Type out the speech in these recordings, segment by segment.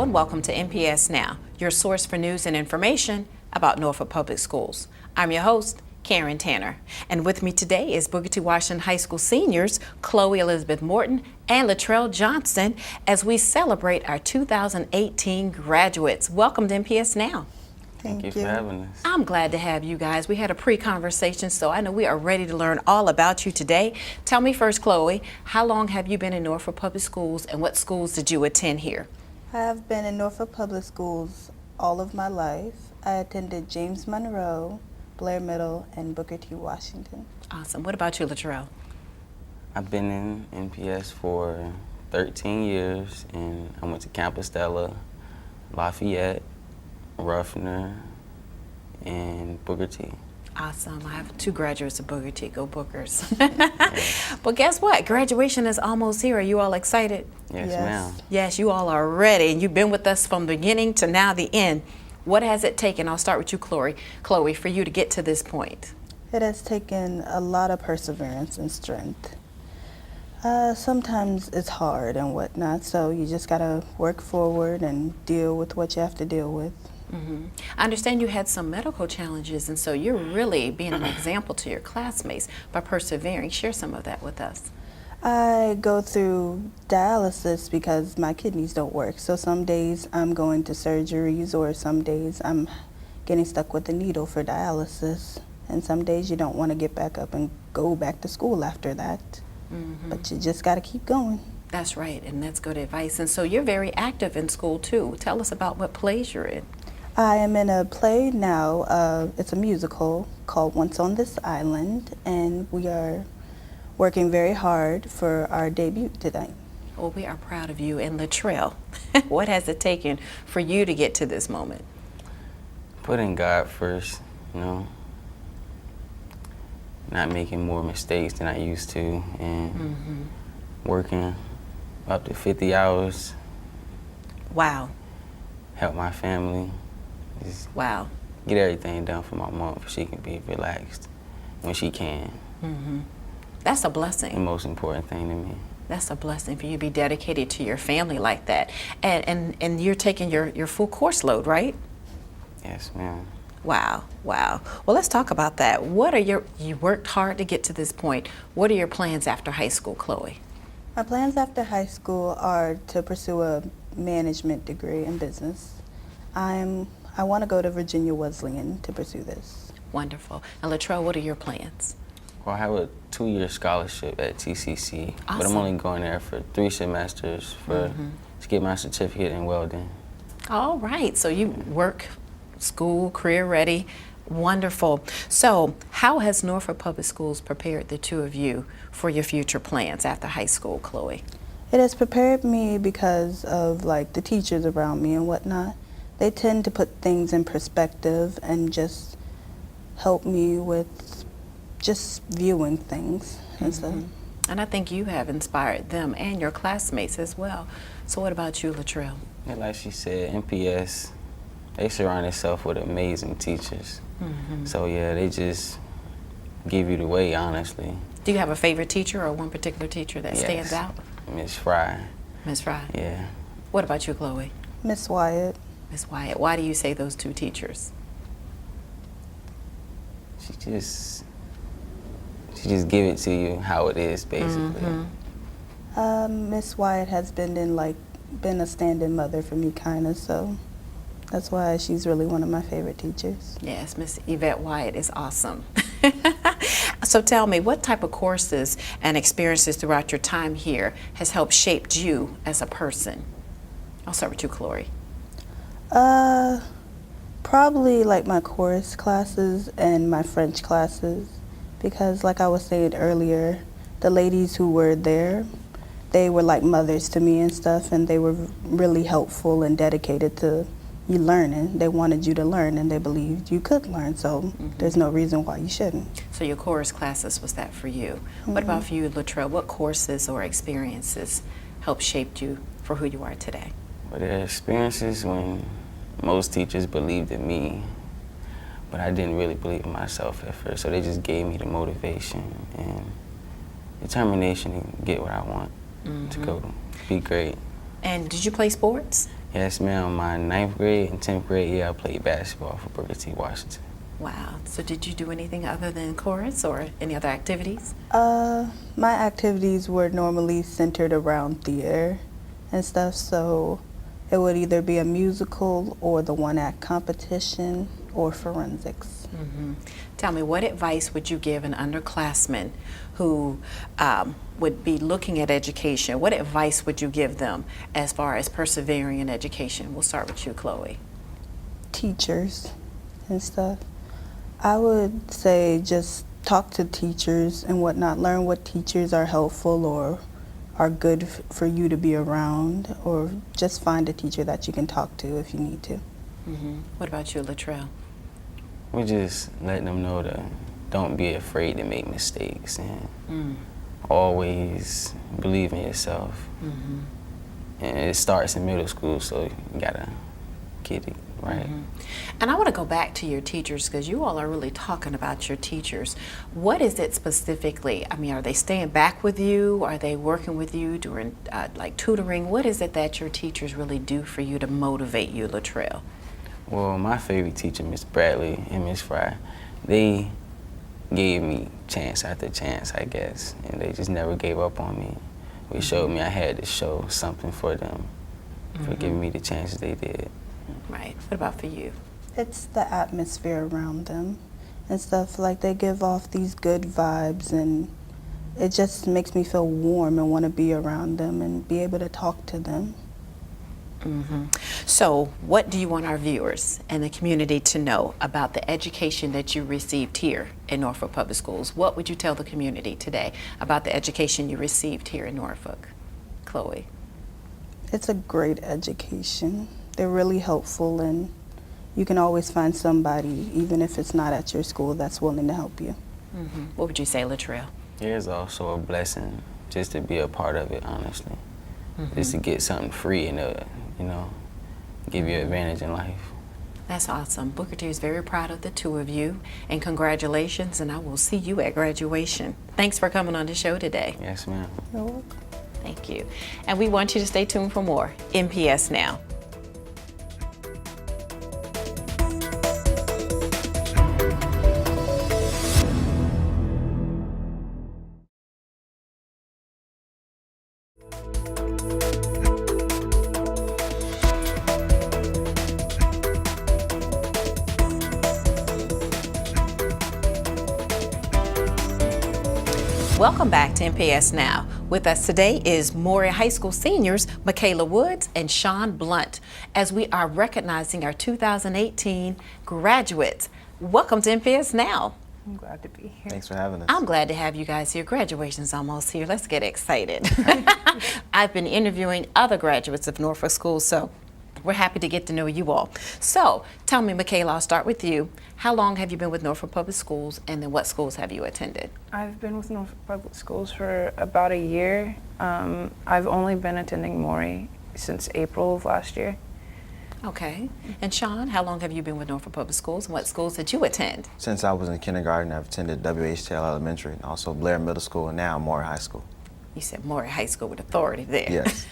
and welcome to NPS Now, your source for news and information about Norfolk Public Schools. I'm your host, Karen Tanner, and with me today is Booker T. Washington High School seniors Chloe Elizabeth Morton and Latrell Johnson as we celebrate our 2018 graduates. Welcome to NPS Now. Thank you for having us. I'm glad to have you guys. We had a pre-conversation, so I know we are ready to learn all about you today. Tell me first, Chloe, how long have you been in Norfolk Public Schools and what schools did you attend here? I have been in Norfolk Public Schools all of my life. I attended James Monroe, Blair Middle, and Booker T. Washington. Awesome. What about you, Latrell? I've been in NPS for 13 years, and I went to Compostela, Lafayette, Ruffner, and Booker T. Awesome. I have two graduates of Booker T. Go Bookers. But guess what? Graduation is almost here. Are you all excited? Yes, ma'am. Yes, you all are ready. And you've been with us from the beginning to now the end. What has it taken? I'll start with you, Chloe, for you to get to this point. It has taken a lot of perseverance and strength. Sometimes it's hard and whatnot, so you just gotta work forward and deal with what you have to deal with. Mm-hmm. I understand you had some medical challenges, and so you're really being an example to your classmates by persevering. Share some of that with us. I go through dialysis because my kidneys don't work, so some days I'm going to surgeries, or some days I'm getting stuck with a needle for dialysis, and some days you don't want to get back up and go back to school after that. Mm-hmm. But you just got to keep going. That's right, and that's good advice. And so you're very active in school too. Tell us about what plays you're in. I am in a play now. It's a musical called Once on This Island, and we are working very hard for our debut tonight. Well, we are proud of you. And Latrell, what has it taken for you to get to this moment? Putting God first, you know, not making more mistakes than I used to, and working up to 50 hours. Wow. Help my family. Just get everything done for my mom so she can be relaxed when she can. That's a blessing. The most important thing to me. That's a blessing for you to be dedicated to your family like that. And you're taking your full course load, right? Yes, ma'am. Wow, wow. Well, let's talk about that. You worked hard to get to this point. What are your plans after high school, Chloe? My plans after high school are to pursue a management degree in business. I want to go to Virginia Wesleyan to pursue this. Wonderful. And Latrell, what are your plans? Well, I have a 2-year scholarship at TCC, Awesome. But I'm only going there for 3 semesters to get my certificate in welding. All right, so you work, school, career ready. Wonderful. So how has Norfolk Public Schools prepared the two of you for your future plans after high school, Chloe? It has prepared me because of the teachers around me and whatnot. They tend to put things in perspective and just help me with just viewing things and stuff. And I think you have inspired them and your classmates as well. So what about you, Latrell? Yeah, like she said, NPS, they surround themselves with amazing teachers. So yeah, they just give you the way, honestly. Do you have a favorite teacher or one particular teacher that stands out? Miss Fry. Miss Fry? Yeah. What about you, Chloe? Miss Wyatt. Miss Wyatt. Why do you say those two teachers? She just give it to you how it is, basically. Miss Wyatt has been a stand-in mother for me, kinda, so that's why she's really one of my favorite teachers. Yes, Miss Yvette Wyatt is awesome. So tell me, what type of courses and experiences throughout your time here has helped shape you as a person? I'll start with you, Chloe. Probably my chorus classes and my French classes, because like I was saying earlier, the ladies who were there, they were like mothers to me and stuff, and they were really helpful and dedicated to you learning. They wanted you to learn, and they believed you could learn, so there's no reason why you shouldn't. So your chorus classes, was that for you? What about for you, Latrell? What courses or experiences helped shape you for who you are today? Well, there are experiences when most teachers believed in me, but I didn't really believe in myself at first, so they just gave me the motivation and determination to get where I want to go, be great. And did you play sports? Yes, ma'am. My 9th grade and 10th grade year, I played basketball for Booker T. Washington. Wow. So did you do anything other than chorus or any other activities? My activities were normally centered around theater and stuff, so it would either be a musical or the one-act competition or forensics. Tell me, what advice would you give an underclassman who would be looking at education? What advice would you give them as far as persevering in education? We'll start with you, Chloe. Teachers and stuff. I would say just talk to teachers and whatnot. Learn what teachers are helpful or are good for you to be around, or just find a teacher that you can talk to if you need to. What about you, Latrell? We just let them know to don't be afraid to make mistakes and always believe in yourself. And it starts in middle school, so you gotta get it right. And I want to go back to your teachers, because you all are really talking about your teachers. What is it specifically? I mean, are they staying back with you? Are they working with you during like tutoring? What is it that your teachers really do for you to motivate you, Latrell? Well, my favorite teacher, Miss Bradley and Miss Fry, they gave me chance after chance, I guess, and they just never gave up on me. They showed me I had to show something for them for giving me the chances they did. Right. What about for you? It's the atmosphere around them and stuff. Like, they give off these good vibes, and it just makes me feel warm and want to be around them and be able to talk to them. So what do you want our viewers and the community to know about the education that you received here in Norfolk Public Schools? What would you tell the community today about the education you received here in Norfolk? Chloe? It's a great education. They're really helpful, and you can always find somebody, even if it's not at your school, that's willing to help you. What would you say, Latrell? It is also a blessing just to be a part of it, honestly. Just to get something free and, you know, give you advantage in life. That's awesome. Booker T is very proud of the two of you, and congratulations, and I will see you at graduation. Thanks for coming on the show today. Yes, ma'am. You're welcome. Thank you. And we want you to stay tuned for more NPS Now. Welcome back to NPS Now. With us today is Maury High School seniors Michaela Woods and Sean Blunt, as we are recognizing our 2018 graduates. Welcome to NPS Now. I'm glad to be here. Thanks for having us. I'm glad to have you guys here. Graduation's almost here. Let's get excited. I've been interviewing other graduates of Norfolk Schools, so we're happy to get to know you all. So tell me, Michaela, I'll start with you. How long have you been with Norfolk Public Schools, and then what schools have you attended? I've been with Norfolk Public Schools for about a year. I've only been attending Maury since April of last year. Okay. And Sean, how long have you been with Norfolk Public Schools, and what schools did you attend? Since I was in kindergarten, I've attended WHTL Elementary and also Blair Middle School, and now Maury High School. You said Maury High School with authority there. Yes.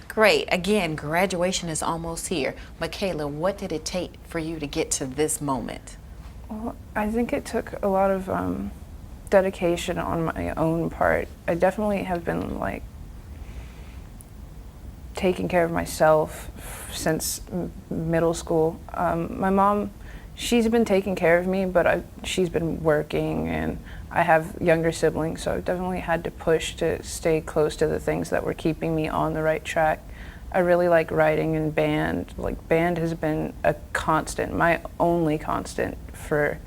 Great. Again, graduation is almost here. Michaela, what did it take for you to get to this moment? Well, I think it took a lot of dedication on my own part. I definitely have been like taking care of myself since middle school. My mom, she's been taking care of me, but she's been working, and I have younger siblings, so I've definitely had to push to stay close to the things that were keeping me on the right track. I really like writing and band. Like, band has been a constant, my only constant for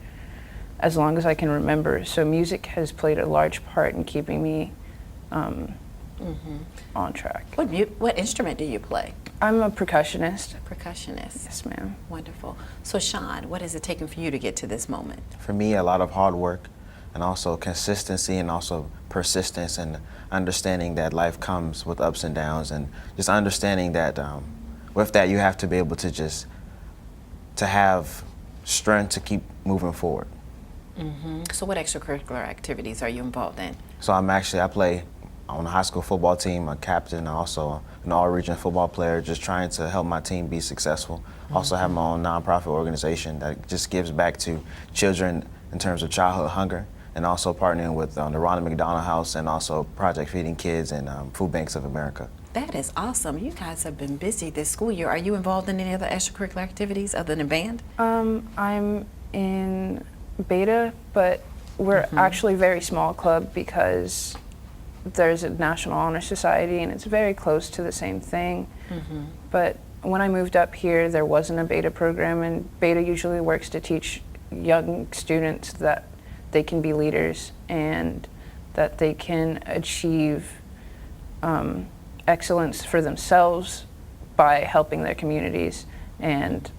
as long as I can remember. So music has played a large part in keeping me on track. What instrument do you play? I'm a percussionist. Percussionist. Yes, ma'am. Wonderful. So Sean, what has it taken for you to get to this moment? For me, a lot of hard work and also consistency and also persistence and understanding that life comes with ups and downs, and just understanding that with that you have to be able to just to have strength to keep moving forward. So what extracurricular activities are you involved in? So I play on the high school football team, a captain, and also an all-region football player, just trying to help my team be successful. Also have my own nonprofit organization that just gives back to children in terms of childhood hunger, and also partnering with the Ronald McDonald House and also Project Feeding Kids and Food Banks of America. That is awesome. You guys have been busy this school year. Are you involved in any other extracurricular activities other than band? I'm in beta, but we're actually a very small club because there's a National Honor Society and it's very close to the same thing. But when I moved up here, there wasn't a beta program, and beta usually works to teach young students that they can be leaders and that they can achieve excellence for themselves by helping their communities and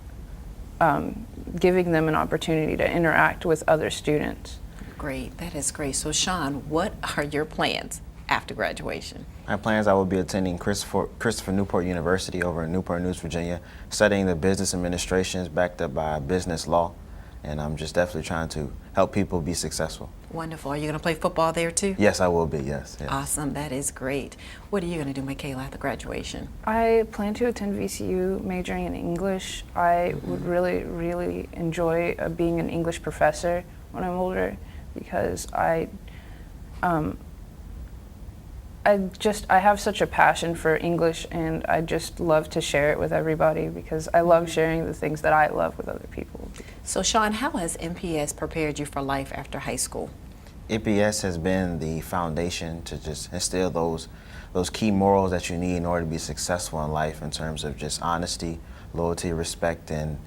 giving them an opportunity to interact with other students. Great, that is great. So Sean, what are your plans after graduation? My plans, I will be attending Christopher Newport University over in Newport News, Virginia, studying the business administration backed up by business law. And I'm just definitely trying to help people be successful. Wonderful. Are you going to play football there too? Yes, I will be, yes. Awesome, that is great. What are you going to do, Michaela, after graduation? I plan to attend VCU majoring in English. I would really enjoy being an English professor when I'm older, because I have such a passion for English, and I just love to share it with everybody because I love sharing the things that I love with other people. So Sean, how has NPS prepared you for life after high school? NPS has been the foundation to just instill those key morals that you need in order to be successful in life, in terms of just honesty, loyalty, respect, and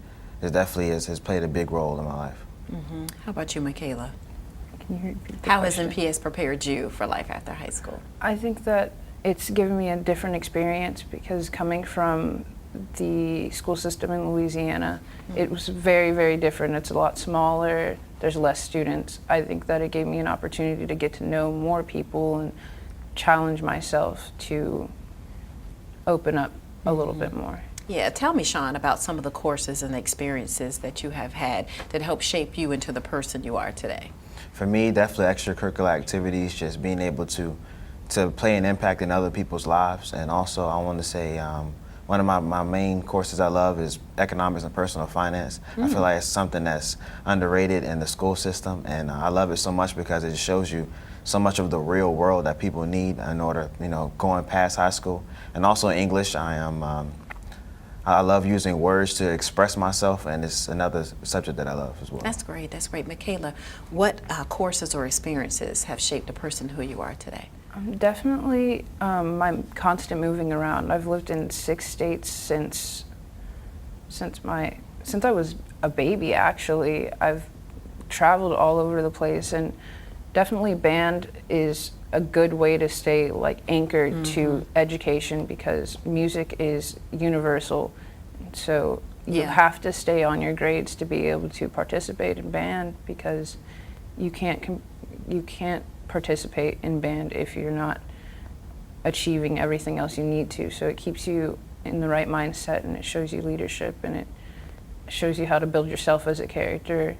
it definitely has played a big role in my life. How about you, Michaela? Can you repeat the How has question? NPS prepared you for life after high school? I think that it's given me a different experience, because coming from the school system in Louisiana, it was very different. It's a lot smaller, there's less students. I think that it gave me an opportunity to get to know more people and challenge myself to open up a little bit more. Yeah, tell me, Sean, about some of the courses and experiences that you have had that helped shape you into the person you are today. For me, definitely extracurricular activities, just being able to play an impact in other people's lives. And also, I want to say one of my main courses I love is economics and personal finance. I feel like it's something that's underrated in the school system, and I love it so much because it shows you so much of the real world that people need in order, going past high school. And also English, I love using words to express myself, and it's another subject that I love as well. That's great, that's great. Michaela, what courses or experiences have shaped the person who you are today? Definitely my constant moving around. I've lived in 6 states since I was a baby, actually. I've traveled all over the place, and definitely band is a good way to stay anchored to education, because music is universal. So you have to stay on your grades to be able to participate in band, because you can't participate in band if you're not achieving everything else you need to. So it keeps you in the right mindset, and it shows you leadership, and it shows you how to build yourself as a character,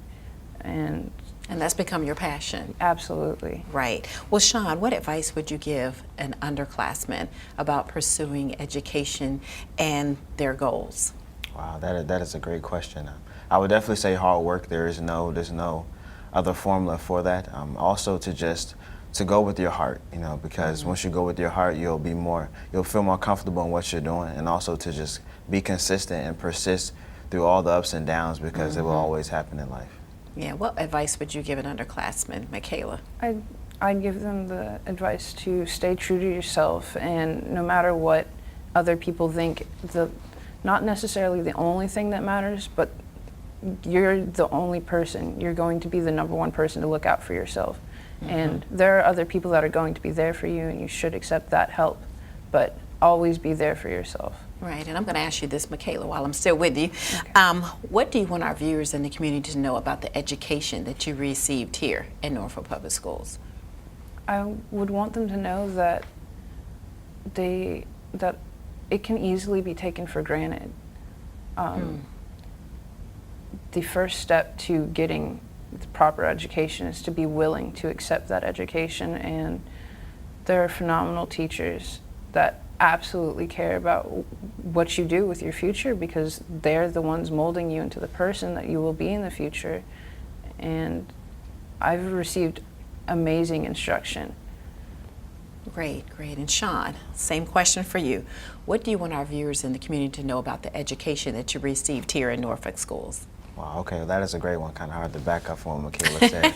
and that's become your passion. Absolutely. Right. Well, Sean, what advice would you give an underclassman about pursuing education and their goals? Wow, that is a great question. I would definitely say hard work. There's no other formula for that. Also to go with your heart, because once you go with your heart, you'll feel more comfortable in what you're doing, and also to just be consistent and persist through all the ups and downs, because it will always happen in life. Yeah, what advice would you give an underclassman, Michaela? I'd give them the advice to stay true to yourself, and no matter what other people think, not necessarily the only thing that matters, but you're the only person. You're going to be the #1 person to look out for yourself. And there are other people that are going to be there for you, and you should accept that help, but always be there for yourself. Right, and I'm going to ask you this, Michaela, while I'm still with you. Okay. What do you want our viewers in the community to know about the education that you received here at Norfolk Public Schools? I would want them to know that it can easily be taken for granted. The first step to getting the proper education is to be willing to accept that education, and there are phenomenal teachers that absolutely care about what you do with your future, because they're the ones molding you into the person that you will be in the future. And I've received amazing instruction. Great, great. And Sean, same question for you. What do you want our viewers in the community to know about the education that you received here in Norfolk Schools? Wow, okay, well, that is a great one. Kind of hard to back up from what Michaela said.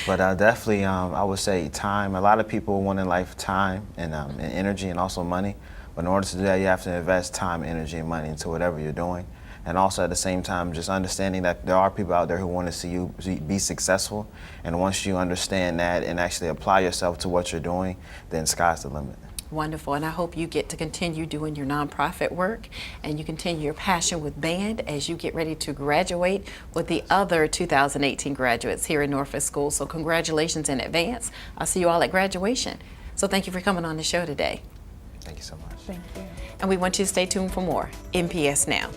But definitely, I would say time. A lot of people want in life time and energy and also money. But in order to do that, you have to invest time, energy, and money into whatever you're doing. And also at the same time, just understanding that there are people out there who want to see you be successful. And once you understand that and actually apply yourself to what you're doing, then sky's the limit. Wonderful, and I hope you get to continue doing your nonprofit work and you continue your passion with band as you get ready to graduate with the other 2018 graduates here in Norfolk Schools. So congratulations in advance. I'll see you all at graduation. So thank you for coming on the show today. Thank you so much. Thank you. And we want you to stay tuned for more NPS Now.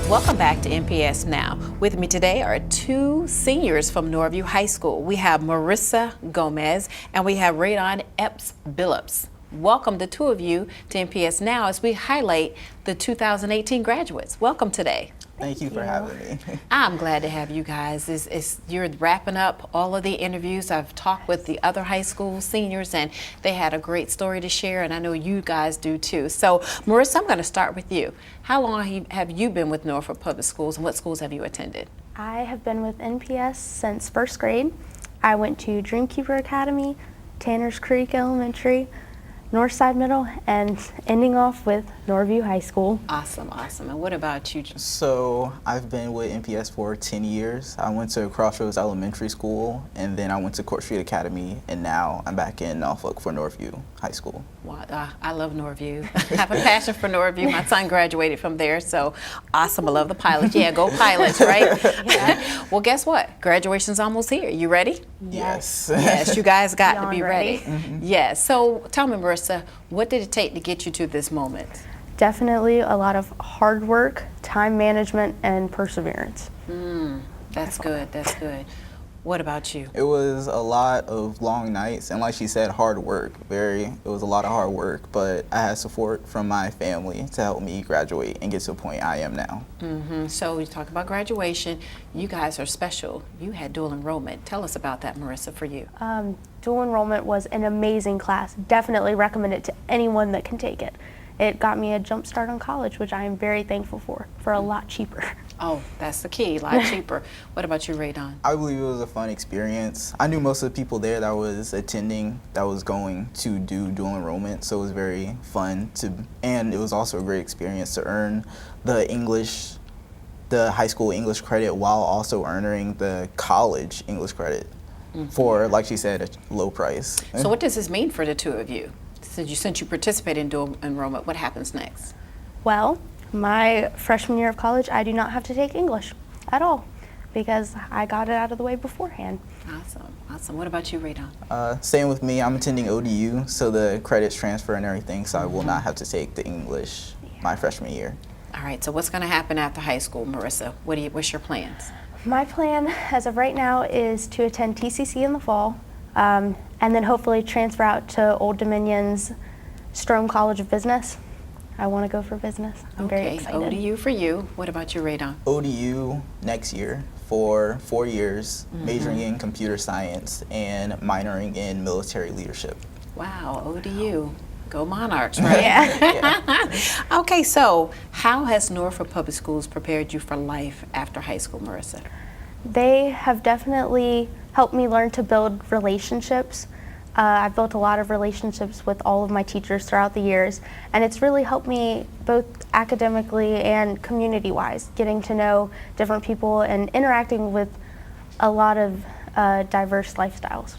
Welcome back to NPS Now. With me today are two seniors from Norview High School. We have Marissa Gomez and we have Radon Epps Billups. Welcome the two of you to NPS Now as we highlight the 2018 graduates. Welcome today. Thank you for having me. I'm glad to have you guys. You're wrapping up all of the interviews. I've talked with the other high school seniors and they had a great story to share, and I know you guys do too. So Marissa, I'm going to start with you. How long have you been with Norfolk Public Schools and what schools have you attended? I have been with NPS since first grade. I went to Dreamkeeper Academy, Tanner's Creek Elementary, Northside Middle, and ending off with Norview High School. Awesome, awesome. And what about you? So I've been with NPS for 10 years. I went to Crossroads Elementary School, and then I went to Court Street Academy, and now I'm back in Norfolk for Norview High School. Wow, I love Norview. I have a passion for Norview. My son graduated from there, so awesome. I love the pilots. Yeah, go pilots, right? Yeah. Well, guess what? Graduation's almost here. You ready? Yes. Yes, you guys got to Beyond be ready. Yes. So tell me, Marissa, what did it take to get you to this moment? Definitely a lot of hard work, time management, and perseverance. That's good. That's good. What about you? It was a lot of long nights, and like she said, hard work. It was a lot of hard work, but I had support from my family to help me graduate and get to the point I am now. So we talk about graduation. You guys are special. You had dual enrollment. Tell us about that, Marissa, for you. Dual enrollment was an amazing class. Definitely recommend it to anyone that can take it. It got me a jump start on college, which I am very thankful for a lot cheaper. Oh, that's the key, a lot cheaper. What about you, Radon? I believe it was a fun experience. I knew most of the people there that was attending, that was going to do dual enrollment, so it was very fun and it was also a great experience to earn the high school English credit while also earning the college English credit for, like she said, a low price. So what does this mean for the two of you? Since you participate in dual enrollment, what happens next? Well, my freshman year of college, I do not have to take English at all because I got it out of the way beforehand. Awesome, awesome. What about you, Radon? Same with me. I'm attending ODU, so the credits transfer and everything, so I will not have to take the English my freshman year. All right, so what's going to happen after high school, Marissa? What's your plans? My plan, as of right now, is to attend TCC in the fall, and then hopefully transfer out to Old Dominion's Strome College of Business. I want to go for business. I'm very excited. ODU for you. What about you, Radon? ODU next year for 4 years, majoring in computer science and minoring in military leadership. Wow, ODU. Go Monarchs, right? Yeah. Okay, so how has Norfolk Public Schools prepared you for life after high school, Marissa? They have definitely helped me learn to build relationships. I've built a lot of relationships with all of my teachers throughout the years, and it's really helped me both academically and community-wise, getting to know different people and interacting with a lot of diverse lifestyles.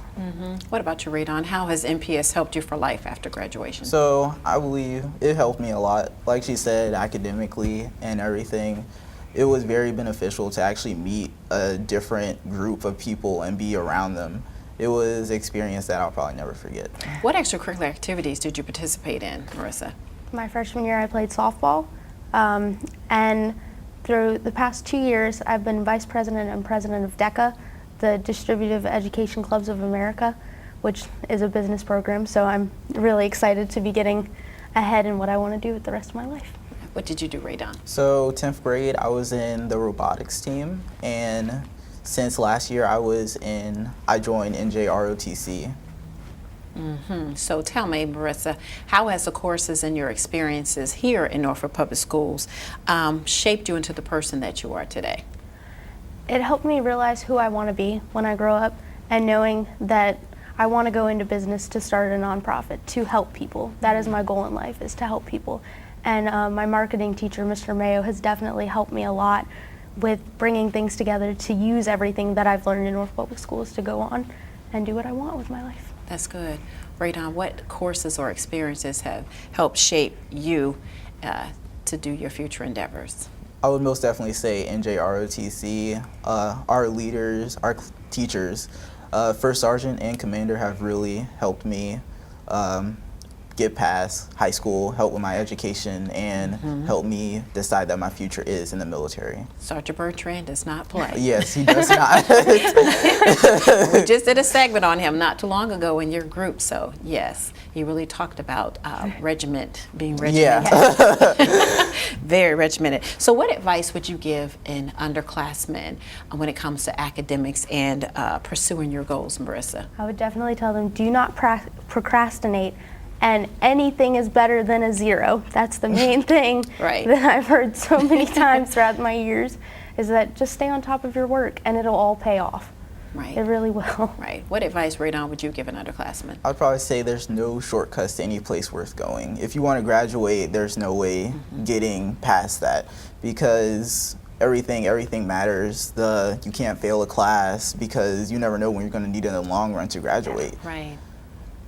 What about you, Radon? How has NPS helped you for life after graduation? So I believe it helped me a lot. Like she said, academically and everything. it was very beneficial to actually meet a different group of people and be around them. It was an experience that I'll probably never forget. What extracurricular activities did you participate in, Marissa? My freshman year, I played softball, and through the past 2 years, I've been vice president and president of DECA, the Distributive Education Clubs of America, which is a business program, so I'm really excited to be getting ahead in what I want to do with the rest of my life. What did you do, Raydon? So 10th grade, I was in the robotics team, and since last year, I joined NJROTC. So tell me, Marissa, how has the courses and your experiences here in Norfolk Public Schools shaped you into the person that you are today? It helped me realize who I want to be when I grow up, and knowing that I want to go into business to start a nonprofit to help people. That is my goal in life, is to help people. And my marketing teacher, Mr. Mayo, has definitely helped me a lot with bringing things together to use everything that I've learned in Norfolk Public Schools to go on and do what I want with my life. That's good. Raydon, what courses or experiences have helped shape you to do your future endeavors? I would most definitely say NJROTC. Our leaders, our teachers, First Sergeant and Commander have really helped me get past high school, help with my education, and help me decide that my future is in the military. Sergeant Bertrand does not play. Yes, he does not. We just did a segment on him not too long ago in your group, so yes, he really talked about regiment, being regimented. Yeah. Very regimented. So what advice would you give an underclassman when it comes to academics and pursuing your goals, Marissa? I would definitely tell them, do not procrastinate, and anything is better than a 0. That's the main thing Right. that I've heard so many times throughout my years, is that just stay on top of your work and it'll all pay off. Right. It really will. Right. What advice, Raydon, would you give an underclassman? I'd probably say there's no shortcuts to any place worth going. If you want to graduate, there's no way getting past that, because everything matters. You can't fail a class because you never know when you're going to need it in the long run to graduate. Right.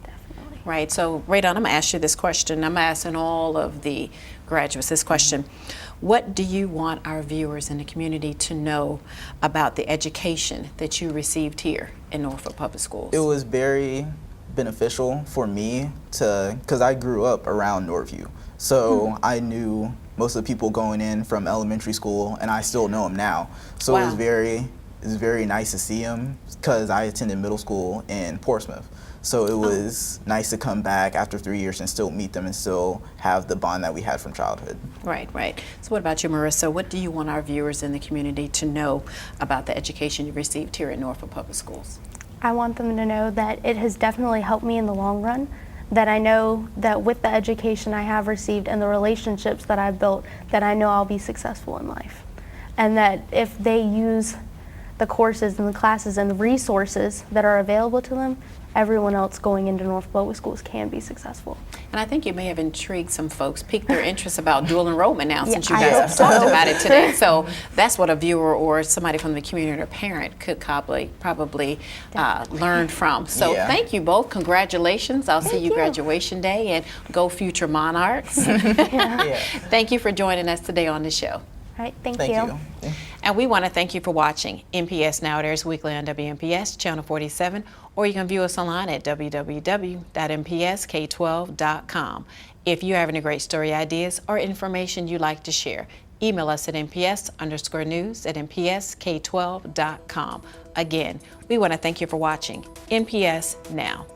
Definitely. Right. So, Raydon, I'm going to ask you this question. I'm asking all of the graduates this question. What do you want our viewers in the community to know about the education that you received here in Norfolk Public Schools? It was very beneficial for me because I grew up around Norview. So I knew most of the people going in from elementary school, and I still know them now. So Wow. it was very nice to see them, because I attended middle school in Portsmouth. So it was nice to come back after 3 years and still meet them and still have the bond that we had from childhood. Right, right. So what about you, Marissa? What do you want our viewers in the community to know about the education you received here at Norfolk Public Schools? I want them to know that it has definitely helped me in the long run, that I know that with the education I have received and the relationships that I've built, that I know I'll be successful in life. And that if they use the courses and the classes and the resources that are available to them, everyone else going into Norfolk Public Schools can be successful. And I think you may have intrigued some folks, piqued their interest about dual enrollment now, since you I guys hope have so. talked about it today. So that's what a viewer or somebody from the community or parent could probably learn from. So Yeah. thank you both. Congratulations. I'll see Thank you you. graduation day, and go future monarchs. Yeah. Thank you for joining us today on the show. All right, thank Thank you. And we want to thank you for watching NPS Now. It airs weekly on WNPS Channel 47, or you can view us online at www.npsk12.com. If you have any great story ideas or information you'd like to share, email us at nps_news@npsk12.com. Again, we want to thank you for watching NPS Now.